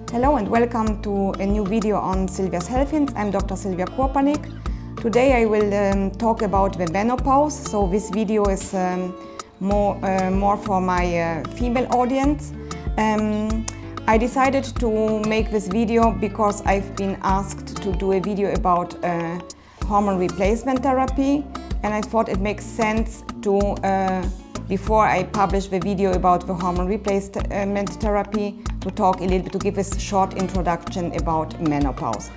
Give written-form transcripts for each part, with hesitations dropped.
Hello and welcome to a new video on Silvia's Health Hints. I'm Dr. Silvia Korpanik. Today I will talk about the menopause. So this video is more for my female audience. I decided to make this video because I've been asked to do a video about hormone replacement therapy, and I thought it makes sense to before I publish the video about the hormone replacement therapy, to talk a little bit, to give a short introduction about menopause.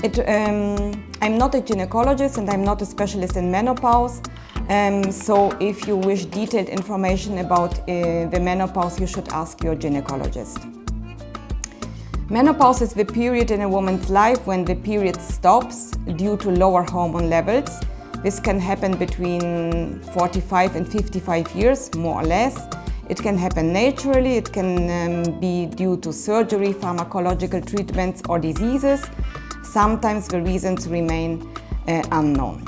I'm not a gynecologist and I'm not a specialist in menopause, so if you wish detailed information about the menopause, you should ask your gynecologist. Menopause is the period in a woman's life when the period stops due to lower hormone levels. This can happen between 45 and 55 years, more or less. It can happen naturally, it can be due to surgery, pharmacological treatments or diseases. Sometimes the reasons remain unknown.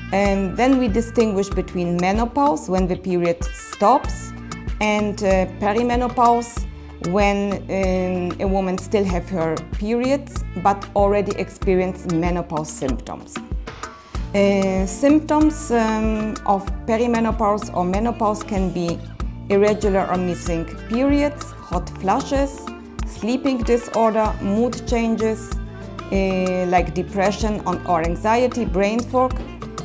Then we distinguish between menopause, when the period stops, and perimenopause, when a woman still has her periods but already experiences menopause symptoms. Symptoms of perimenopause or menopause can be irregular or missing periods, hot flushes, sleeping disorder, mood changes like depression or anxiety, brain fog,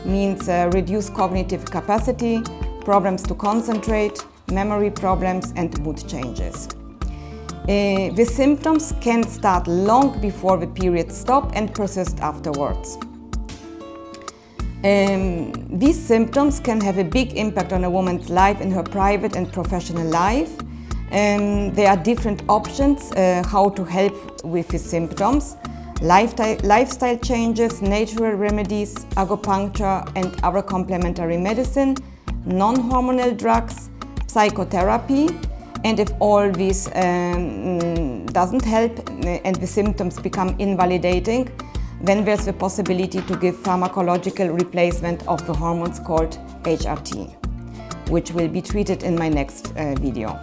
means reduced cognitive capacity, problems to concentrate, memory problems, and mood changes. The symptoms can start long before the periods stop and persist afterwards. These symptoms can have a big impact on a woman's life in her private and professional life. There are different options how to help with the symptoms: lifestyle changes, natural remedies, acupuncture and other complementary medicine, non-hormonal drugs, psychotherapy. And if all this doesn't help and the symptoms become invalidating, then there's the possibility to give pharmacological replacement of the hormones called HRT, which will be treated in my next video.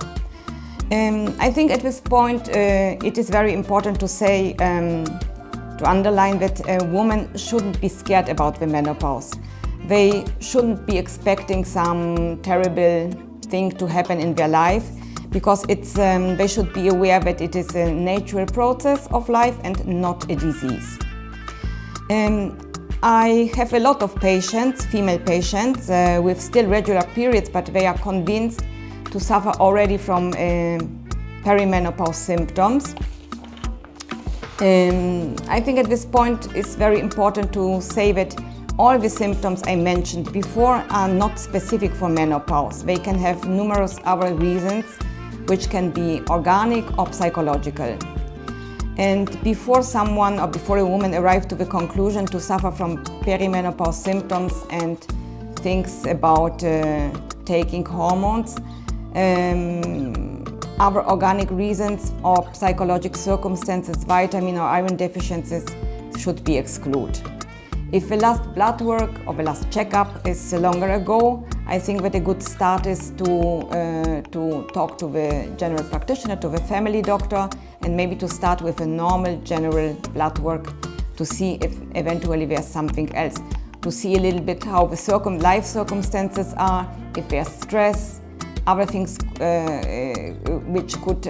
I think at this point it is very important to say, to underline that a woman shouldn't be scared about the menopause. They shouldn't be expecting some terrible thing to happen in their life, because they should be aware that it is a natural process of life and not a disease. I have a lot of patients, female patients, with still regular periods, but they are convinced to suffer already from perimenopause symptoms. I think at this point it's very important to say that all the symptoms I mentioned before are not specific for menopause. They can have numerous other reasons, which can be organic or psychological. And before a woman arrives to the conclusion to suffer from perimenopause symptoms and thinks about taking hormones, other organic reasons or psychological circumstances, vitamin or iron deficiencies, should be excluded. If the last blood work or the last checkup is longer ago, I think that a good start is to talk to the general practitioner, to the family doctor, and maybe to start with a normal general blood work to see if eventually there's something else, to see a little bit how the life circumstances are, if there's stress, other things which could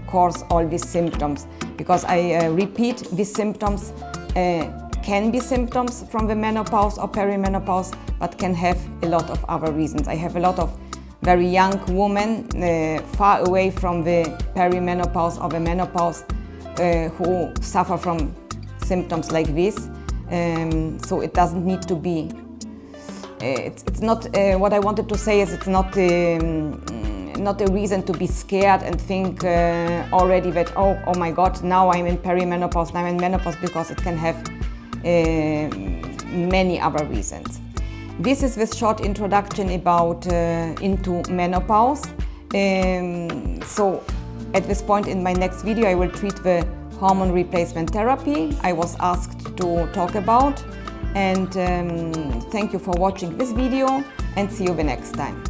cause all these symptoms. Because I repeat, these symptoms can be symptoms from the menopause or perimenopause, but can have a lot of other reasons. I have a lot of very young women far away from the perimenopause or the menopause who suffer from symptoms like this. So it doesn't need to be, it's not, what I wanted to say is it's not a reason to be scared and think already that, oh my God, now I'm in perimenopause, now I'm in menopause, because it can have many other reasons. This is the short introduction about into menopause. So at this point in my next video I will treat the hormone replacement therapy I was asked to talk about. And thank you for watching this video, and see you the next time.